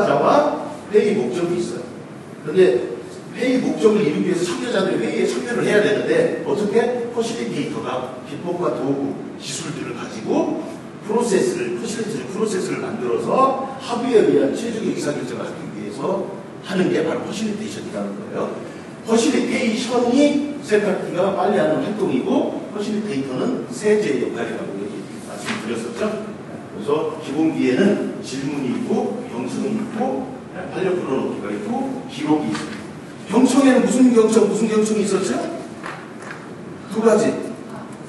참가자와 회의 목적이 있어요. 그런데 회의 목적을 이루기 위해서 참여자들이 회의에 참여를 해야 되는데 어떻게? 퍼실리테이터가 기법과 도구, 기술들을 가지고 프로세스를 만들어서 합의에 의한 최종의 의사결정을 하기 위해서 하는 게 바로 퍼실리테이션이라는 거예요. 퍼실리테이션이 셀카티가 빨리 하는 활동이고 퍼실리테이터는 세제의 역할이라고 말씀드렸었죠. 그래서 기본기에는 질문이 있고 경청이 있고 활력 풀어놓기가 있고 기록이 있어요. 경청에는 무슨 경청이 있었죠? 두 가지.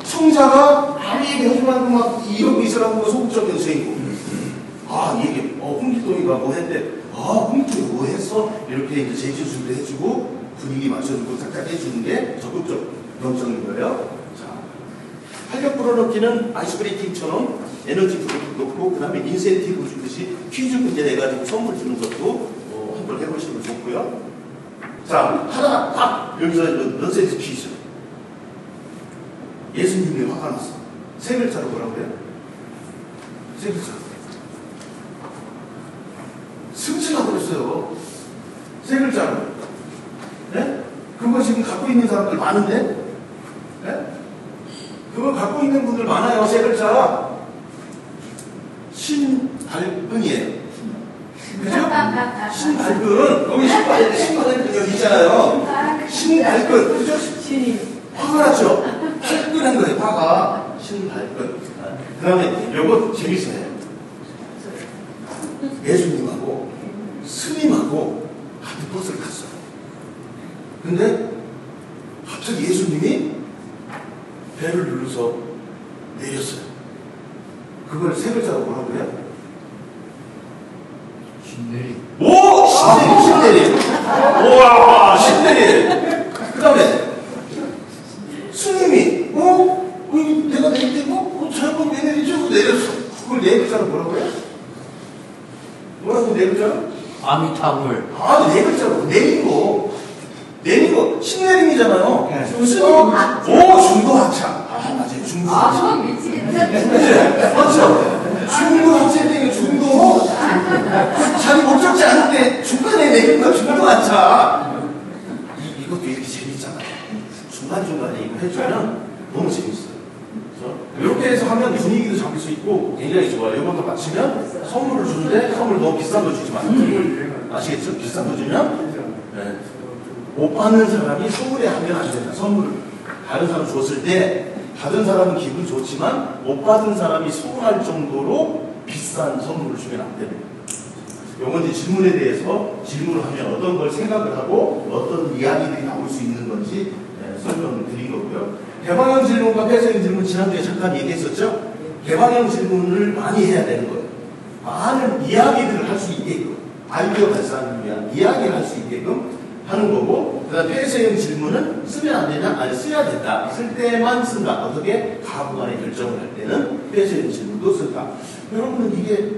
청자가 아무 얘기 하지만 막 이러고 있으라고 소극적 경청이고, 이게 홍길동이가 뭐 했대. 홍길동이 뭐 했어? 이렇게 이제 제지수도 해주고 분위기 맞춰주고 탁탁 해주는 게 적극적 경청인 거예요. 자, 활력 풀어놓기는 아이스 브레이킹처럼 에너지 놓고 그 다음에 인센티브 주듯이 퀴즈 문제 내가지고 선물 주는 것도 한번 해보시면 좋고요. 자, 하나 딱 여기서 넌센스 퀴즈. 예수님이 화가 났어. 세 글자로 뭐라고 해요? 세 글자. 승진하고 그랬어요. 세 글자로. 네? 그거 지금 갖고 있는 사람들 많은데? 네? 그거 갖고 있는 분들 많아요. 세 글자. 신발끈이에요. 그죠? 신발끈. 여기 신발끈 여기 있잖아요. 신발끈. 그죠? 화가 났죠? 발끈한 거예요. 화가. 신발끈. 그 다음에 요거 재밌어요. 예수님하고 스님하고 같은 버스를 탔어요. 근데 갑자기 예수님이 배를 눌러서 내렸어요. 그걸 세 글자로 뭐라고 해요? 신내림. 오! 신내림. 우와, 신내림. 그 다음에 스님이 내가 내릴 때 잘못 왜 내리죠? 내렸어. 그걸 네 글자로 뭐라고 해요? 뭐라고 네 글자로? 아미타불. 네 글자로 내린 거. 신내림이잖아요. 네. 스님. 중도하차. 맞아요. 중도하차. 미치겠다. 맞죠? 중도하차 때문에 중도. 자기 목적지 않을 때 중간에 내린 거 중도하차. 이것도 이렇게 재밌잖아요. 중간중간에 이거 해주면 너무 재밌어요. 그래서 이렇게 해서 하면 분위기도 잡을 수 있고 굉장히 좋아요. 이것도 맞추면 선물을 주는데 선물 너무 비싼 거 주지 마세요. 아시겠죠? 비싼 거 주면 못 받는 사람이 소홀해하면 안 된다. 선물을 다른 사람 줬을 때 받은 사람은 기분 좋지만 못 받은 사람이 서운할 정도로 비싼 선물을 주면 안 됩니다. 요건 이제 질문에 대해서 질문을 하면 어떤 걸 생각을 하고 어떤 이야기들이 나올 수 있는 건지 설명을 드린 거고요. 개방형 질문과 폐쇄형 질문 지난주에 잠깐 얘기했었죠? 개방형 질문을 많이 해야 되는 거예요. 많은 이야기들을 할 수 있게끔 아이디어 발산을 위한 이야기를 할 수 있게끔 하는 거고, 그 다음 폐쇄형 질문은 쓰면 안 되냐? 아니, 써야 된다. 쓸 때만 쓴다. 어떻게? 가부간의 결정을 할 때는 폐쇄형 질문도 쓴다. 여러분은 이게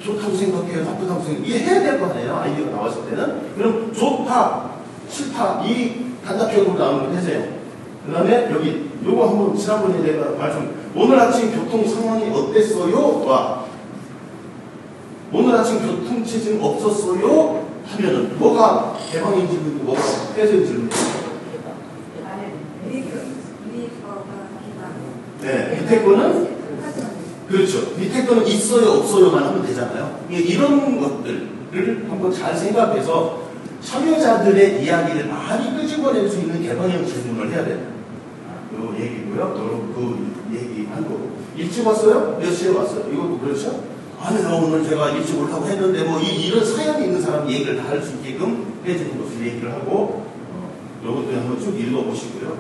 좋다고 생각해요? 나쁘다고 생각해요? 이게 해야 될 거 아니에요? 아이디어가 나왔을 때는. 그럼 좋다, 싫다, 이 단답형으로 나오는 건 폐쇄형. 그 다음에 여기 요거 한번 지난번에 내가 오늘 아침 교통 상황이 어땠어요? 와. 오늘 아침 교통체증 없었어요? 하면은 뭐가 개방형 질문이고 뭐가 폐쇄형 질문이에요? 네, 밑에 거는 그렇죠. 밑에 거는 있어요 없어요만 하면 되잖아요. 이런 것들을 한번 잘 생각해서 참여자들의 이야기를 많이 끄집어낼 수 있는 개방형 질문을 해야 돼요. 요 얘기고요. 그 얘기한 거고. 일찍 왔어요? 몇 시에 왔어요? 이것도 그렇죠? 아니요, 오늘 제가 일찍 오려고 했는데 뭐 이런 사연이 있는 사람 얘기를 다 할 수 있게끔 해주는 것을 얘기를 하고 요것도 한번 쭉 읽어보시고요.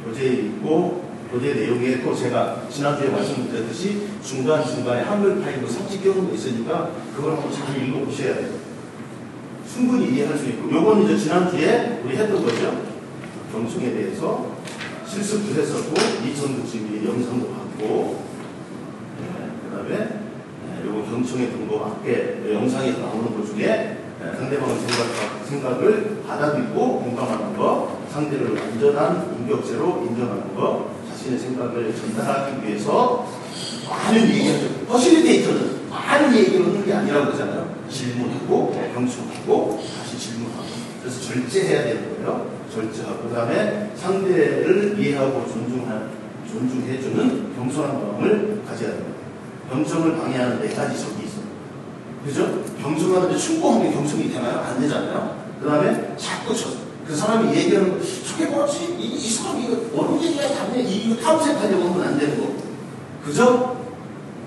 교재 있고 교재 내용에 또 제가 지난주에 말씀드렸듯이 중간중간에 한글 파일로 삽입 껴놓은 거 있으니까 그걸 한번 잘 읽어보셔야 돼요. 충분히 이해할 수 있고 요건 이제 지난주에 우리 했던 거죠. 경청에 대해서 실습도 했었고 2000부쯤에 영상도 봤고 그 다음에 요거 경청의 등록 앞에 영상에서 나오는 것 중에 상대방의 생각을 받아들이고 공감하는 거, 상대를 완전한 인격체로 인정하는 거, 자신의 생각을 전달하기 위해서 많은 얘기하죠. 퍼실리테이터는 많은 얘기를 하는 게 아니라고 그러잖아요. 질문하고, 경청하고, 다시 질문하고. 그래서 절제해야 되는 거예요. 절제하고. 그 다음에 상대를 이해하고 존중해주는 겸손한 마음을 가져야 됩니다. 경청을 방해하는 4가지 적이 있어요. 그죠? 경청하는데 충고하면 경청이 되나요? 안 되잖아요. 그 다음에 자꾸 그 사람이 얘기하는 거, 저게 뭐지? 이 사람이 이거 어느 얘기가 답네? 이거 탐색하려고 하면 안 되는 거. 그죠?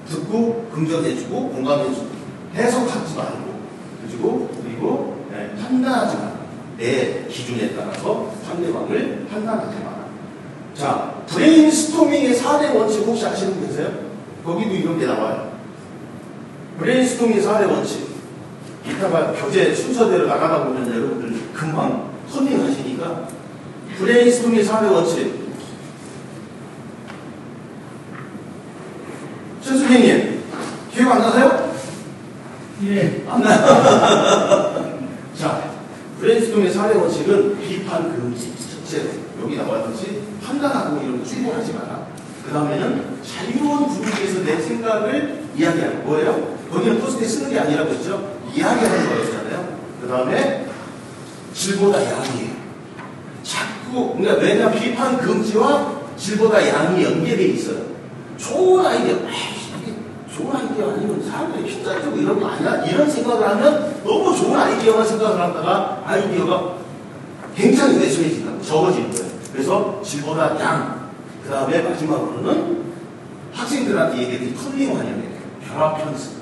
듣고 긍정해주고 공감해주고 해석하지 말고 그리고 판단하지 마라. 내 기준에 따라서 상대방을 판단하지 마라. 자, 브레인스토밍의 4대 원칙 혹시 아시는 분 계세요? 거기도 이런 게 나와요. 브레인스토밍 4대 원칙. 이따가 교재 순서대로 나가다 보면 여러분들 금방 손님하시니까 브레인스토밍 4대 원칙. 최 선생님, 기억 안 나세요? 예. 안 나요? 자, 브레인스토밍의 4대 원칙은 비판 금지. 첫째로, 여기 나왔듯이 판단하고 이런 거 충고하지 마라. 그 다음에는 자유로운 분위기에서 내 생각을 이야기하는 거예요. 거기는 포스트에 쓰는 게 아니라고 했죠. 이야기하는 거였잖아요. 그 다음에 질보다 양이에요. 자꾸, 그러니까 왜냐 비판 금지와 질보다 양이 연계되어 있어요. 좋은 아이디어, 좋은 아이디어 아니면 사람들이 핀잔지고 이런 거 아니야? 이런 생각을 하면 너무 좋은 아이디어만 생각을 하다가 아이디어가 굉장히 왜소해진다고 적어지는 거예요. 그래서 질보다 양. 그 다음에 마지막으로는 학생들한테 얘기했더니 컬링 환영이에요. 결합 편습.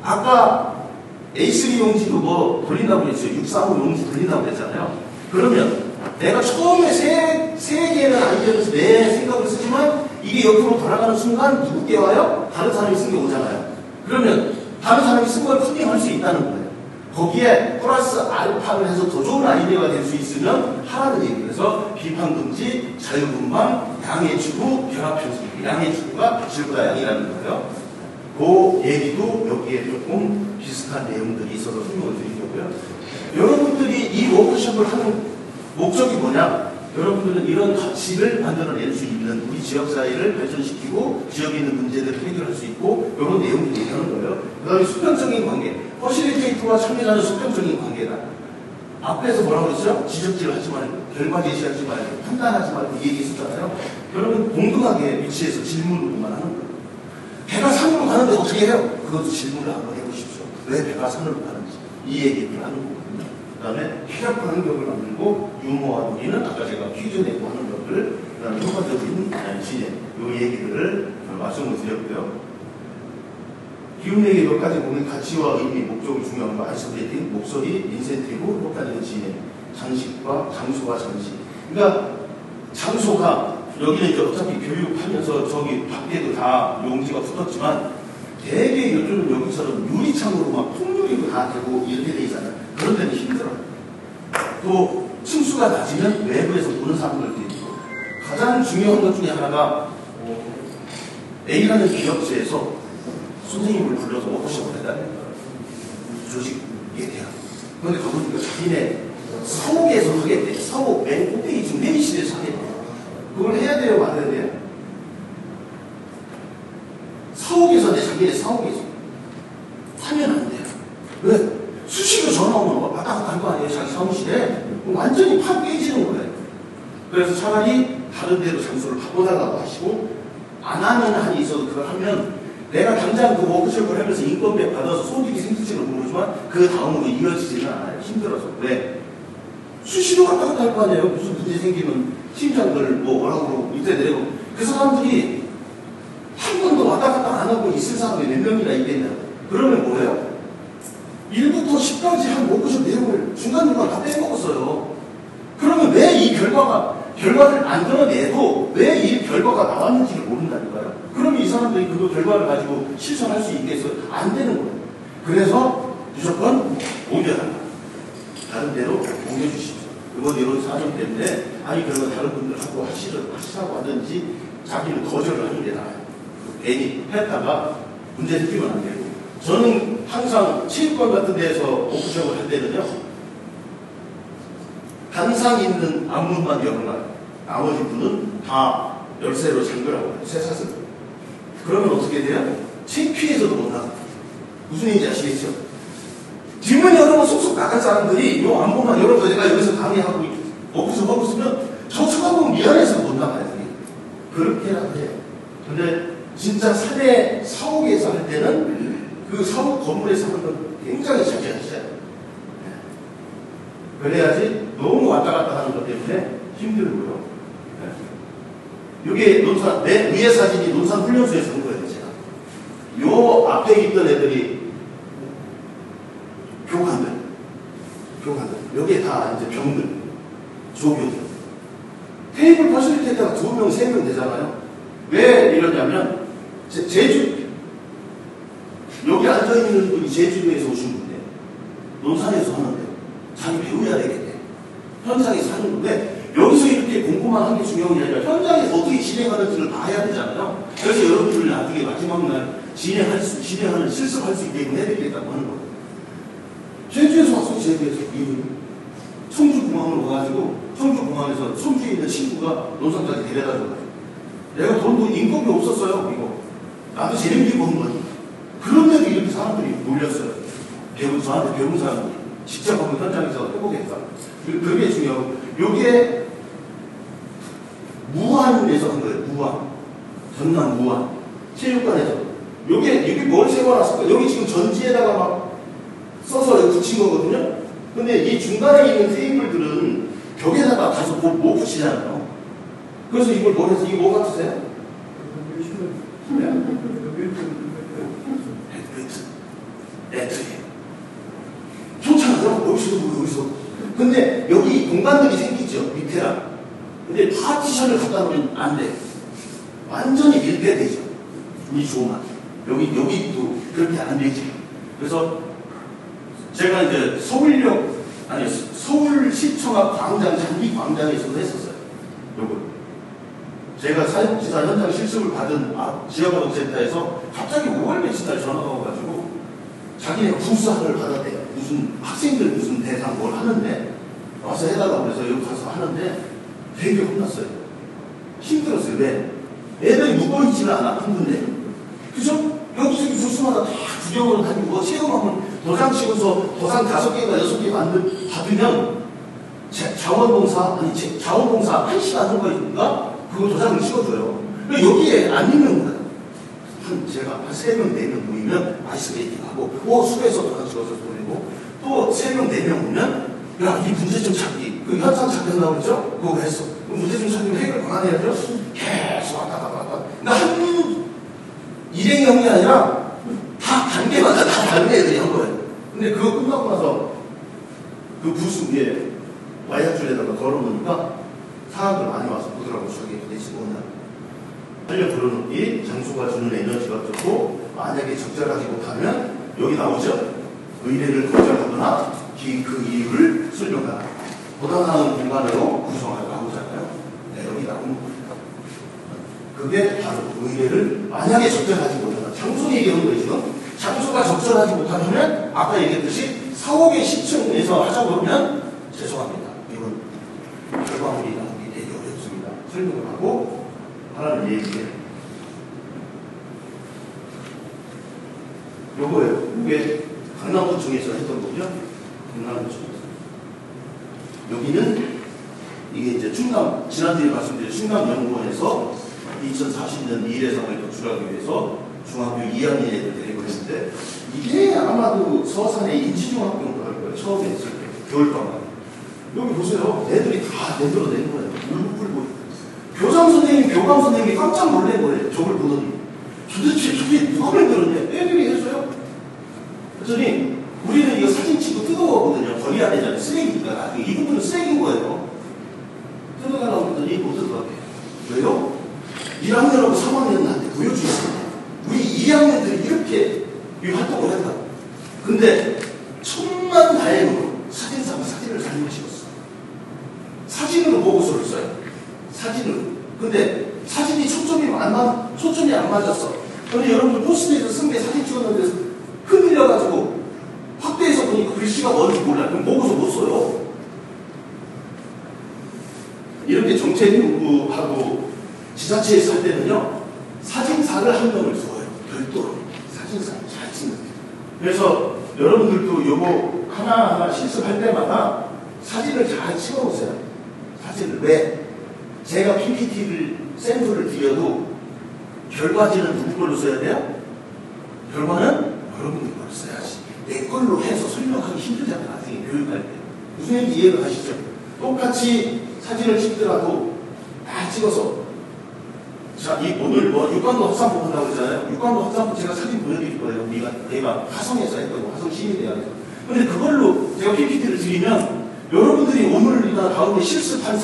아까 A3 용지도 뭐 돌린다고 했어요. 635 용지 돌린다고 했잖아요. 그러면 내가 처음에 세 개는 아이디어에서 내 생각을 쓰지만 이게 옆으로 돌아가는 순간 누구께 와요? 다른 사람이 쓴 게 오잖아요. 그러면 다른 사람이 쓴 걸 컬링할 수 있다는 거예요. 거기에 플러스 알파를 해서 더 좋은 아이디어가 될 수 있으면 하라는 얘기예요. 그래서 비판 금지, 자유분방, 양의 추구, 결합 편습. 양의 추구가 질보다 양이라는 거예요. 그 얘기도 여기에 조금 비슷한 내용들이 있어서 설명을 드리려고요. 여러분들이 이 워크숍을 하는 목적이 뭐냐? 여러분들은 이런 가치를 만들어낼 수 있는 우리 지역사회를 발전시키고 지역에 있는 문제들을 해결할 수 있고 이런 내용들을 얘기하는 거예요. 그 다음에 수평적인 관계. 퍼실리테이터와 참여자는 수평적인 관계다. 앞에서 뭐라고 그랬어요? 지적질을 하지 말고 결과 제시하지 말고 판단하지 말고 이 얘기 있었잖아요. 여러분 동등하게 위치해서 질문으로만 하는 거예요. 배가 산으로 가는데 어떻게 해요? 그것도 질문을 한번 해보십시오. 왜 배가 산으로 가는지 이 얘기를 하는 거거든요. 그 다음에 쾌적한 환경을 만들고 유머와 놀이는 아까 제가 퀴즈 내고 하는 것들 그 다음에 효과적인 진행 이 얘기들을 말씀을 드렸고요. 기운내기 몇 가지 보면 가치와 의미, 목적이 중요한 거 아이스브레이팅, 목소리, 인센티브, 효과적인 진행, 장식과 장소와 장식. 그러니까 장소가 여기는 이제 어차피 교육하면서 저기 밖에도 다 용지가 붙었지만 대개 요즘은 여기처럼 유리창으로 막 통유리도 다 되고 이렇게 돼 있잖아요. 그런 데는 힘들어요. 또 층수가 낮으면 외부에서 보는 사람들도 있고 가장 중요한 것 중에 하나가 A라는 기업체에서 선생님을 불러서 워크숍을 해달래요. 조직에 대한. 그런데 가보니까 자기네 서욱에서 하겠대. 서욱 맨 꼭대기 지금 내리실에서 하겠대. 그걸 해야 돼요, 말아야 돼요? 서욱에서 자기네 서욱에서 하면 안 돼요. 왜? 수시로 전화 오면 왔다 갔다 할 거 아니에요, 자기 사무실에. 완전히 팍 깨지는 거예요. 그래서 차라리 다른 데로 장소를 바꿔달라고 하시고 안 하는 한이 있어도 그걸 하면 내가 당장 그 워크숍을 하면서 인건비 받아서 소득이 생길지는 모르지만 그 다음으로 이어지지는 않아요. 힘들어서. 왜? 수시로 왔다 갔다 할 거 아니에요. 무슨 문제 생기면 팀장들 뭐라고 그러고 밑에 내리고 그 사람들이 한 번도 왔다 갔다 안 하고 있을 사람이 몇 명이나 있겠냐고. 그러면 뭐예요? 1부터 10까지 한 워크숍 내용을 중간중간 다 빼먹었어요. 그러면 왜 이 결과를 만들어내도 왜 이 결과가 나왔는지를 모른다니까요. 그러면 이 사람들이 그 결과를 가지고 실천할 수 있겠어요? 안 되는 거예요. 그래서 무조건 옮겨달라. 다른 데로 옮겨주십시오. 이번 이런 사정 때문에 아니 그러면 다른 분들하고 하시라고 하든지 자기는 거절을 하는 게 나아요. 괜히 했다가 문제 생기면 안 되고. 저는 항상 체육관 같은 데에서 워크숍을 할 때는요, 단상 있는 앞문만 열어놔요. 나머지 분은 다 열쇠로 잠그라고 해요. 쇠사슬. 그러면 어떻게 돼요? 창피해서도 못 나가. 무슨 얘기인지 아시겠죠? 뒷문이 열어면 쏙쏙 나갈 사람들이 요 안보만 열어도 내가 여기서 강의하고 오피스 하고 있으면 저 쳐다보면 미안해서 못 나가요. 그렇게라도 해요. 근데 진짜 사내 사옥에서 할 때는 그 사옥 건물에서 하는 건 굉장히 자제하셔요. 그래야지 너무 왔다 갔다 하는 것 때문에 힘들고요. 이게 논산, 내 위에 사진이 논산 훈련소에서 한 거예요, 제가. 요 앞에 있던 애들이 교관들. 여기에 다 이제 병들, 조교들. 테이블 퍼실리티에다가 2명, 3명 되잖아요. 왜 이러냐면, 제주, 여기 앉아있는 분이 제주도에서 오신 분인데, 논산에서 하는데, 자기 배워야 되겠네. 현장에서 하는 건데, 여기서 이렇게 공부만 하는 게 중요한 게 아니라, 현장에서 어떻게 진행하는지를 봐야 되잖아요. 그래서 여러분들 나중에 마지막 날 진행하는 실습할 수 있게끔 해드리겠다고 하는 거예요. 제주에서 왔어요, 제주에서. 이분이. 청주공항으로 가가지고, 청주공항에서 청주에 있는 친구가 논산까지 데려다 줘가지고. 내가 돈도 인건비 없었어요, 이거. 나도 재능기고 한 거니. 그런데도 이렇게 사람들이 몰렸어요. 저한테 배운 사람들이. 직접 한번 현장에서 해보겠다. 그게 중요하고. 요게 무안에서 한 거예요, 무안. 전남 무안. 체육관에서. 이게 뭘 세워놨을까? 여기 지금 전지에다가 막 써서 여기 붙인 거거든요? 근데 이 중간에 있는 테이블들은 벽에다가 가서 못 붙이잖아요. 그래서 이걸 뭘 해서, 이거 뭐 같으세요? 네트예요. 좋잖아요. 여기서. 근데 여기 공간들이 생기죠. 밑에랑. 근데 파티션을 갖다 놓으면 안 돼. 완전히 밀폐되죠. 이 조만. 여기도 그렇게 안 되지. 그래서 제가 이제 서울시청 앞 광장, 잔디광장에서도 했었어요. 요걸. 제가 사회복지사 현장 실습을 받은 지역아동센터에서 갑자기 5월 며칠 날 전화가 와가지고 자기네 부사를 받았대요. 무슨 학생들 무슨 대상 뭘 하는데 와서 해달라고 그래서 여기 가서 하는데 되게 혼났어요. 힘들었어요. 왜? 애들이 묵어있지는 않아, 한 군데. 그죠? 여기저기 부스마다 다 구경으로 다니고 체험하면 도장 찍어서 도장 5개가 6개 받으면 자원봉사 1시간 한 거니까 그거 도장을 찍어줘요. 여기에 안 있는 거예요. 제가 한 3명, 4명 모이면 아이스베이팅하고 수배에서 도장 찍어서 보내고 또 3명, 4명 오면 야, 이 문제점 찾기 그 현상 찾는다고 그랬죠? 그거 했어. 그 문제점 찾으면 해결 방안해야죠. 계속 왔다 갔다 왔다. 그러니까 한 일행형이 아니라 다 단계마다 다 다른 애들이 한 거예요. 근데 그거 끝나고 나서 그 부스 위에 와이어줄에다가 걸어놓으니까 사람들 많이 와서 보더라고. 저기 내시고 오늘 활력 불어넣기, 장소가 주는 에너지가 좋고 만약에 적절하지 못하면 여기 나오죠. 의뢰를 거절하거나 그 이유를 설명하라. 보다 나은 공간으로 구성하려고 하잖아요. 네, 여기 나오는 겁니다. 그게 바로 의뢰를 만약에 적절하지 못하면 장소 얘기하는 거예요. 지금 장소가 적절하지 못하면 아까 얘기했듯이 사옥의 10층에서 하자고 그러면 죄송합니다. 이건 결과물이 나오기 되게 어렵습니다. 설명을 하고 하라는 얘기예요. 요거예요. 이게 강남구청에서 했던 거죠. 강남구청에서. 여기는 이게 이제 충남, 지난주에 말씀드린 충남연구원에서 2040년 미래상을 도출하기 위해서 중학교 2학년 애들 데리고 했는데 이게 아마도 서산의 인지중학교인가 할 거예요. 처음에 했을 때 겨울방학. 여기 보세요. 애들이 다 만들어낸 거예요. 울고 불고. 교장 선생님, 교감 선생님이 깜짝 놀란 거예요. 저걸 보더니 도대체 저게 누가 만들었냐? 애들이 했어요. 그랬더니 우리는 이거 사진 찍고 뜯어가거든요. 버려야 되잖아요. 쓰레기니까. 나중에 이 부분은 쓰레기인 거예요. 뜯어가라고 했더니 못 뜯어가게. 왜요? 1학년하고 3학년한테 보여주셨어요. 우리 2학년들이 이렇게 이 활동을 했다. 근데 천만 다행으로 사진사가 사진을 잘못 찍었어. 사진으로 보고서를 써요. 사진으로. 근데 사진이 초점이 안 맞았어. 근데 여러분들 포스트에서 쓴 게 사진 찍었는데 흔들려가지고 확대해서 보니까 글씨가 뭔지 몰라요. 그럼 보고서 못 써요. 이렇게 정책 연구하고 지자체에서 할 때는요, 사진사 사진사를 한 명을 두어요. 별도로 사진사를 잘 찍는. 그래서 여러분들도 요거 하나하나 실습할 때마다 사진을 잘 찍어보세요. 사진을. 왜? 제가 PPT를 샘플을 드려도 결과지는 누구 걸로 써야 돼요? 결과는 여러분들 걸로 써야지. 내 걸로 해서 설명하기 힘들잖아요. 나중에 교육할 때. 무슨 얘기인지 이해가 가시죠? 똑같이 사진을 찍더라도 다 찍어서, 자, 오늘 육관도 확산부 한다고 그러잖아요. 육관도 확산부 제가 사진 보여드릴 거예요. 내가 화성에서 했던 화성 시민대학에서. 근데 그걸로 제가 PPT를 드리면 여러분들이 오늘이나 다음에 실습한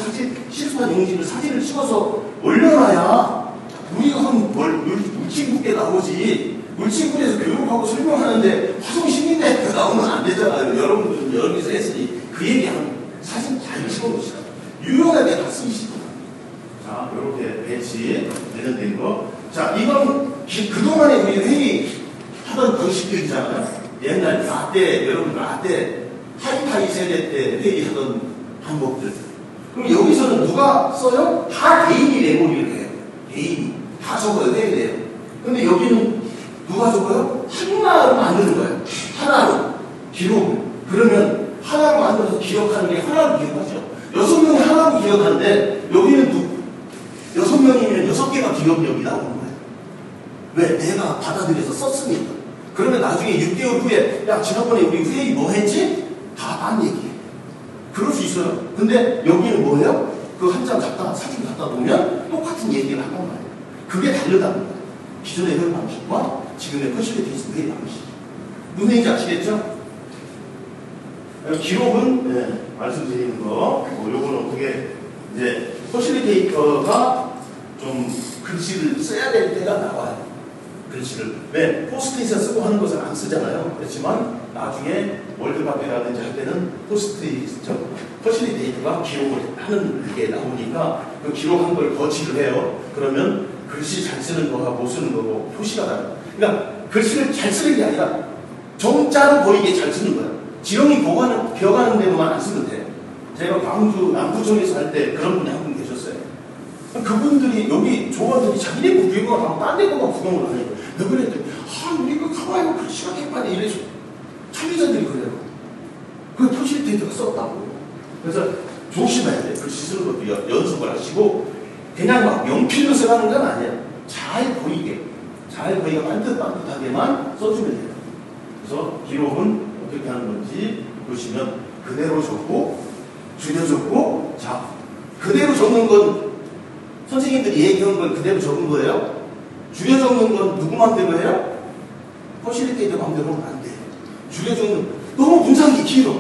용지를 사진을 찍어서 올려놔야 우리가 한 물친구께 나오지. 물친구에서 교육하고 설명하는데 화성 시민대학에 나오면 안 되잖아요. 여러분들은 여기서 했으니 그 얘기하면 사진 잘 찍어놓으시라. 유용하게 다 쓰시고. 자, 이렇게 배치 내년된 거. 자, 이건 그동안에 우리 회의 하던 방식들이잖아요. 옛날 라떼, 여러분 라떼, 하이파이 세대 때 회의하던 방법들. 그럼 여기서는 누가 써요? 다 개인이 메모리를 해요. 개인이. 다 적어요. 회의돼요. 근데 여기는 누가 적어요? 하나로 만드는 거예요. 하나로. 기록을. 그러면 하나로 만들어서 기억하는 게 하나로 기억하죠. 6명이 하나로 기억하는데 여기는 6명이면 6개가 기억력이 나오는 거예요. 왜? 내가 받아들여서 썼으니까. 그러면 나중에 6개월 후에 야 지난번에 우리 회의 뭐 했지? 다 딴 얘기해. 그럴 수 있어요. 근데 여기는 뭐예요? 그 한 장 사진 갖다 놓으면 똑같은 얘기를 한단 말이에요. 그게 다르다는 거예요. 기존의 회의 방식과 지금의 퍼실리테이션 회의 방식. 무슨 얘기인지 아시겠죠? 기록은 네, 말씀드리는 거. 요거는 어떻게 이제 퍼실리테이터가 좀 글씨를 써야 될 때가 나와요. 글씨를. 왜? 포스트잇에 쓰고 하는 것을 안 쓰잖아요. 그렇지만 나중에 월드컵이라든지 할 때는 포스트잇, 퍼실리테이터가 기록을 하는 게 나오니까 그 기록한 걸 거치를 해요. 그러면 글씨 잘 쓰는 거와 못 쓰는 거고 표시가 나요. 그러니까 글씨를 잘 쓰는 게 아니라 정자로 보이게 잘 쓰는 거예요. 지렁이 기억하는 대로만 안 쓰면 돼요. 제가 광주 남부청에서 할 때 그런 분이 한 분 계셨어요. 그분들이 여기 조원들이 자기네 구경을 하고 딴 데 거만 구경을 하니까 왜 그랬더니 우리 그 가봐요 글씨가 개판이 이래서 참여자들이 그래요. 그 퍼실리테이터가 썼다고. 그래서 조심해야 돼요. 글씨 쓰는 것도 연습을 하시고 그냥 막 연필로 써가는 건 아니에요. 잘 보이게 반듯반듯하게만 써주면 돼요. 그래서 기록은 어떻게 하는 건지 보시면 그대로 적고 줄여 적고. 자, 그대로 적는 건 선생님들이 얘기한 걸 그대로 적은 거예요. 줄여 적는 건 누구 맘대로 해요? 퍼실리테이터 맘대로 하면 안 돼요. 줄여 적는 너무 문장이 길어.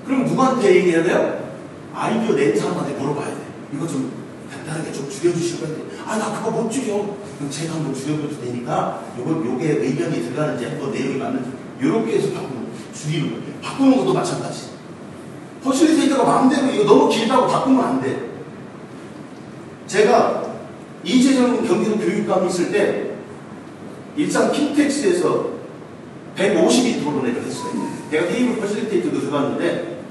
그럼 누구한테 얘기해야 돼요? 아이디어 낸 사람한테 물어봐야 돼. 이거 좀 간단하게 좀 줄여주실 건데 나 그거 못 줄여. 그럼 제가 한번 줄여줘도 되니까 요게 의견이 들어가는지 한번 내용이 맞는지 요렇게 해서 줄이는 거예요. 바꾸는 것도 마찬가지. 퍼실리테이터가 마음대로 이거 너무 길다고 바꾸면 안 돼. 제가 이재정 경기도 교육감이 있을 때 일산 킨텍스에서 150이 토론회를 했어요. 내가 테이블 퍼실리테이터도 들어갔는데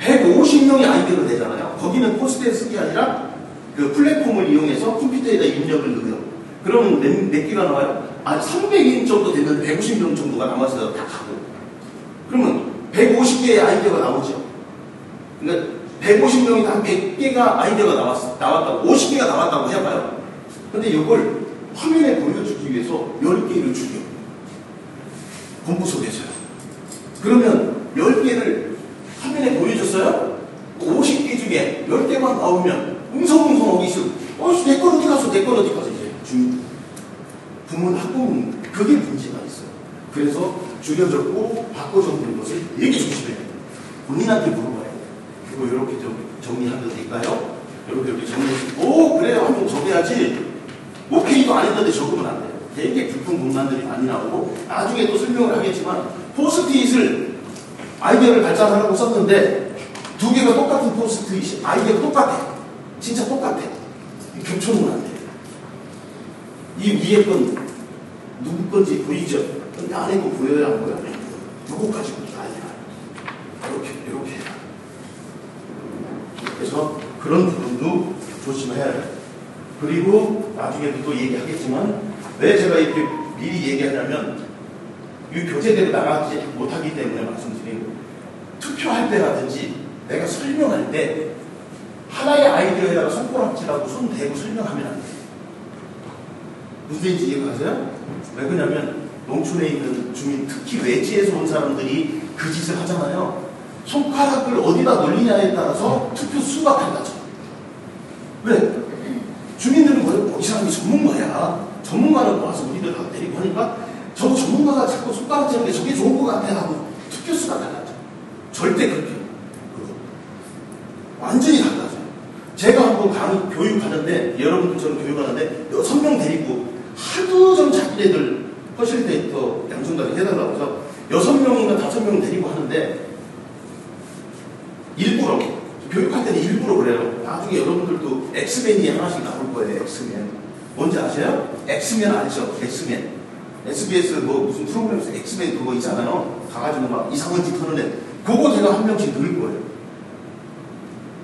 150명이 아이디어를 내잖아요. 거기는 포스트에 쓴 게 아니라 그 플랫폼을 이용해서 컴퓨터에다 입력을 넣어요. 그러면 몇 개가 나와요? 300인 정도 됐는데 150명 정도가 남아서 다 가고. 그러면 150개의 아이디어가 나오죠. 그러니까 150명이 한 100개가 아이디어가 나왔다고, 50개가 나왔다고 해봐요. 근데 이걸 화면에 보여주기 위해서 10개를 줄여. 공부 속에서요. 그러면 10개를 화면에 보여줬어요? 50개 중에 10개만 나오면 웅성웅성 하기 싫어. 내 건 어디 갔어? 내 건 어디 갔어? 이제 부문 학부모 그게 문제가 있어요. 그래서 줄여 적고 바꿔 적는 것을 되게 조심해야 돼요. 본인한테 물어봐요. 이거 이렇게 좀 정리하면 될까요? 이렇게 정리해서 그래요. 한번 적어야지. 오케이도 안 했는데 적으면 안 돼요. 되게 불평 분란들이 많이 나오고 나중에 또 설명을 하겠지만 포스트잇을 아이디어를 발전하라고 썼는데 2개가 똑같은 포스트잇이 아이디어가 똑같아. 진짜 똑같아. 겹쳐놓으면 안 돼요. 이 위에 건 누구 건지 보이죠? 근데 안에 거 보여야 안 보여요? 요거 가지고 난리나. 이렇게. 그래서 그런 부분도 조심해야 돼요. 그리고 나중에도 또 얘기하겠지만 왜 제가 이렇게 미리 얘기하냐면 이 교재대로 나가지 못하기 때문에 말씀드리고, 투표할 때라든지 내가 설명할 때 하나의 아이디어에다가 손가락질하고 손 대고 설명하면 안 돼요. 무슨 얘기인지 이해가세요? 왜 그러냐면 농촌에 있는 주민, 특히 외지에서 온 사람들이 그 짓을 하잖아요. 손가락을 어디다 놀리냐에 따라서 투표 수가 달라져. 왜? 주민들은 뭐예요? 이 사람이 전문가야. 전문가는 와서 우리들 다 데리고 하니까 저 전문가가 자꾸 손가락 치는 게 저게 좋은 것 같아 하고 투표 수가 달라져. 절대 그렇게 완전히 달라져요. 제가 한번 강의 교육하는데, 여러분들처럼 교육하는데 6명 데리고 하도 좀 자기네들 퍼실테이터 양손다리 해달라고 해서 6명인가 5명 데리고 하는데, 일부러 교육할 때는 일부러 그래요. 나중에 여러분들도 엑스맨이 하나씩 나올 거예요. 엑스맨 뭔지 아세요? 엑스맨 알죠? 엑스맨. SBS 뭐 무슨 프로그램에서 엑스맨 그거 있잖아요. 가가지고 막 이상한 짓 하는 애. 그거 제가 한 명씩 넣을 거예요.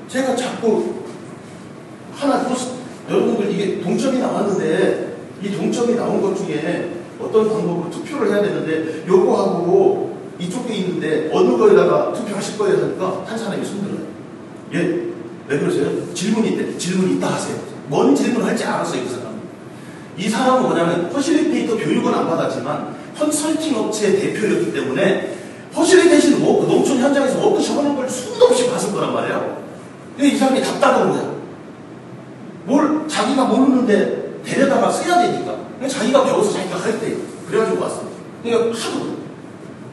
제가 자꾸 하나 여러분들 이게 동점이 나왔는데, 이 동점이 나온 것 중에 어떤 방법으로 투표를 해야 되는데, 요거하고 이쪽에 있는데 어느 거에다가 투표하실 거예요 하니까 한 사람이 손들어요. 예, 왜 그러세요? 질문이 있대. 질문 있다 하세요. 뭔 질문을 할지 알았어요, 그 사람. 이 사람은 뭐냐면 퍼실리테이터 교육은 안 받았지만 컨설팅 업체의 대표였기 때문에 퍼실리테이션 워크, 농촌 현장에서 워크숍 하는 걸 수도 없이 봤을 거란 말이에요. 근데 이 사람이 답답한 거야. 뭘 자기가 모르는데 데려다가 써야 되니까. 자기가 배워서 자기가 할 때. 그래가지고 왔어. 그러니까 하도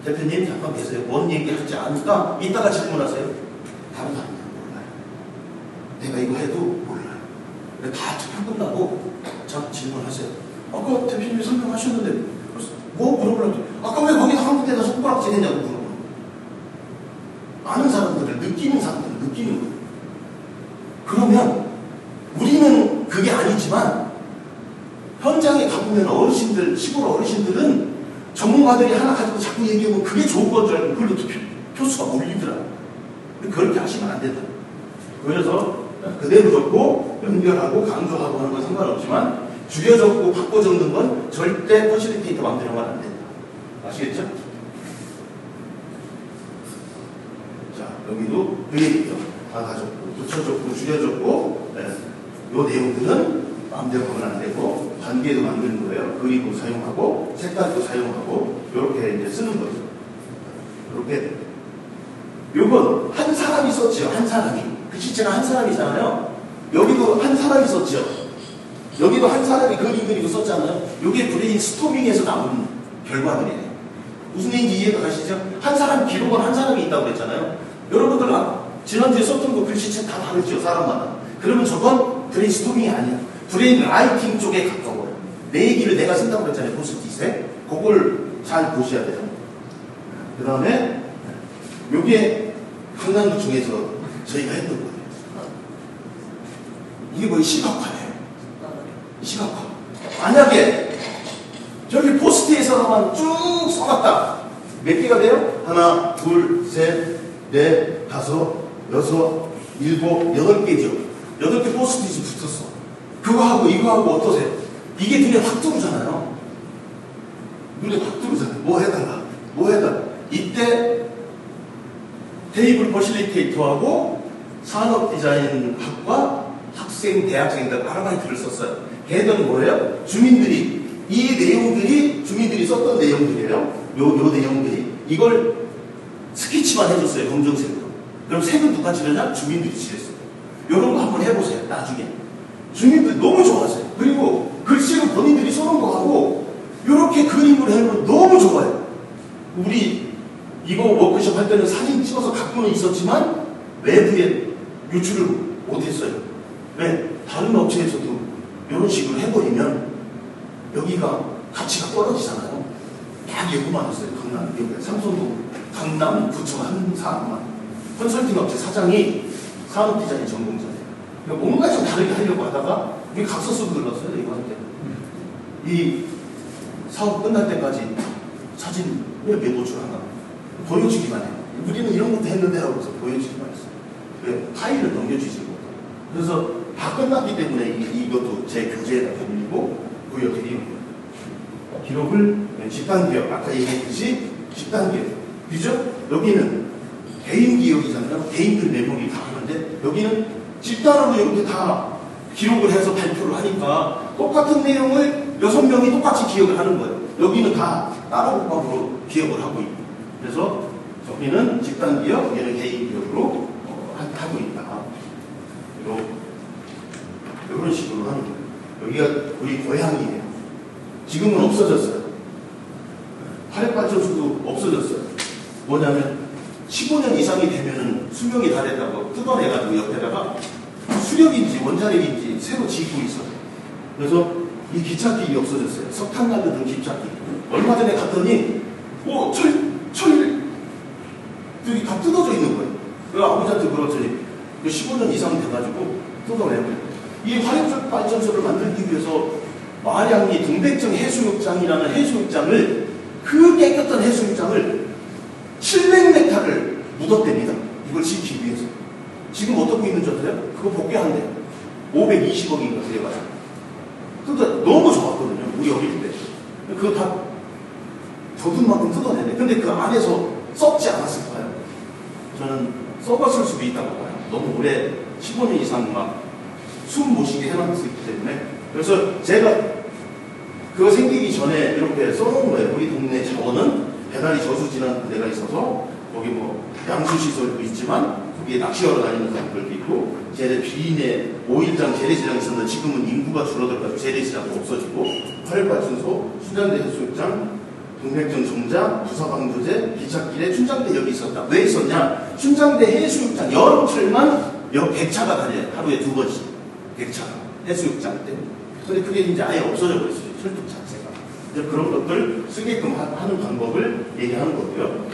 대표님 잠깐 계세요. 뭔 얘기 할지 아니까 이따가 질문하세요. 다른 사람은 몰라요. 내가 이거 해도 몰라요. 다 투표 끝나고 자 질문하세요. 아까 대표님이 설명하셨는데 뭐 물어보려고, 아까 왜 거기다 한 군데다 손가락질 했냐고 물어보는 거예요. 아는 사람들을, 느끼는 사람들을 느끼는 거예요. 그러면 우리는 그게 아니지만 현장에 가보면 어르신들, 시골 어르신들은 전문가들이 하나 가지고 자꾸 얘기하면 그게 좋은 건 줄 알고 그걸로 표수가 몰리더라고요. 그렇게 하시면 안 된다. 그래서 그대로 적고 연결하고 강조하고 하는 건 상관없지만 줄여 적고 바꿔 적는 건 절대 퍼실리테이터 마음대로 하면 안 된다. 아시겠죠? 자, 여기도 그 얘기죠. 다 가졌고, 붙여 적고, 줄여 적고, 요 내용들은 마음대로 하면 안 되고, 관계도 만드는 거예요. 그림도 사용하고, 색깔도 사용하고, 요렇게 이제 쓰는 거죠. 요렇게. 요건 한 사람이 썼죠. 한 사람이. 그 시체가 한 사람이잖아요. 여기도 한 사람이 썼죠. 여기도 한 사람이 그림 그리고 썼잖아요. 요게 브레인스토밍에서 나온 결과물이에요. 무슨 얘기인지 이해가 가시죠? 한 사람 기록은 한 사람이 있다고 그랬잖아요. 여러분들 지난주에 썼던 거 글씨체 다 다르죠. 사람마다. 그러면 저건 브레인스토밍이 아니야. 브레인 라이팅 쪽에 가까워요. 내 얘기를 내가 쓴다고 그랬잖아요. 포스트잇에. 그걸 잘 보셔야 돼요. 그 다음에 요게 강남구 중에서 저희가 했던 거예요. 이게 뭐 시각화예요. 시각화. 만약에 저기 포스트잇에서만 쭉 써놨다. 몇 개가 돼요? 하나, 둘, 셋, 넷, 다섯, 여섯, 일곱, 8개죠. 8개 포스트잇이 붙었어. 그거하고 이거하고 어떠세요? 이게 눈에 확 들어오잖아요. 눈에 확 들어오잖아요. 뭐 해달라. 뭐 해달라. 이때 테이블 퍼실리테이터하고 산업디자인학과 학생, 대학생들 아르바이트를 썼어요. 걔들은 뭐예요? 주민들이, 이 내용들이 주민들이 썼던 내용들이에요. 요 내용들이. 이걸 스케치만 해줬어요. 검정색으로. 그럼 색은 누가 칠했냐? 주민들이 칠했어요. 이런 거 한번 해보세요. 나중에. 주민들 너무 좋아하세요. 그리고 글씨는 본인들이 써놓은 거 하고 이렇게 그림을 해놓으면 너무 좋아요. 우리 이거 워크숍 할 때는 사진 찍어서 갖고는 있었지만 외부에 유출을 못했어요. 왜? 다른 업체에서도 이런 식으로 해버리면 여기가 가치가 떨어지잖아요. 딱 예고만 했어요. 강남, 여기 삼성동, 강남, 부천, 한사만. 컨설팅 업체 사장이 산업디자인 전공자예요. 그러니까 뭔가 좀 다르게 하려고 하다가 우리 각서서도 눌렀어요. 이거 할 때. 이 사업 끝날 때까지 사진 왜 메모줄 하나 보여주기만 해요. 우리는 이런 것도 했는데 하고 해서 보여주기만 했어요. 왜? 파일을 넘겨주지 못해요. 그래서 다 끝났기 때문에 이것도 제 교재에다 돌리고 보여드리는 거예요. 기록을 집단기업, 아까 얘기했듯이 집단기업. 그죠? 여기는 개인 기업이잖아요. 개인들 메모리 다 하는데 여기는 집단으로 이렇게 다 기록을 해서 발표를 하니까 똑같은 내용을 6명이 똑같이 기억을 하는 거예요. 여기는 다 따로 법으로 기억을 하고 있고. 그래서 저기는 집단기업, 얘는 개인기업으로 하고 있다. 이런 식으로 하는 거예요. 여기가 우리 고향이에요. 지금은 없어졌어요. 화력발전소도 없어졌어요. 뭐냐면 15년 이상이 되면은 수명이 다 됐다고 뜯어내가지고 옆에다가 수력인지 원자력인지 새로 짓고 있어요. 그래서 이 기찻길이 없어졌어요. 석탄 날르던 기찻길. 얼마 전에 갔더니 철들이 다 뜯어져 있는 거예요. 그 아버지한테 그랬더니 15년 이상 돼가지고 뜯어내고 이 화력발전소를 만들기 위해서 마량리 동백정 해수욕장이라는 해수욕장을 그 깨끗한 해수욕장을 700m를 묻었답니다. 이걸 지키기 위해서. 지금 어떻게 있는 줄 아세요? 그거 복귀한대요. 520억인가 그래가지고. 그러니까 너무 좋았거든요. 우리 어릴 때. 그거 다 젖은 만큼 뜯어내네. 근데 그 안에서 썩지 않았을까요? 저는 썩었을 수도 있다고 봐요. 너무 오래 15년 이상 막 숨 못 쉬게 해놨기 때문에. 그래서 제가 그거 생기기 전에 이렇게 써놓은 거예요. 우리 동네 자원은 배달이 저수지난 데가 있어서 거기 뭐 양수시설도 있지만 거기에 낚시하러 다니는 사람들도 있고 비인의 5일장 재래시장이 있었는데 지금은 인구가 줄어들어서 재래시장도 없어지고 화력발전소, 순장대 해수욕장, 동백정 정자, 부사방조제, 기찻길에 춘장대 여기 있었다. 왜 있었냐? 춘장대 해수욕장 여름철만 100차가 다녀요. 하루에 2번씩 100차가 해수욕장 때문에. 근데 그게 이제 아예 없어져 버렸어요. 철도 자체가. 그런 것들 쓰게끔 하는 방법을 얘기하는 거고요.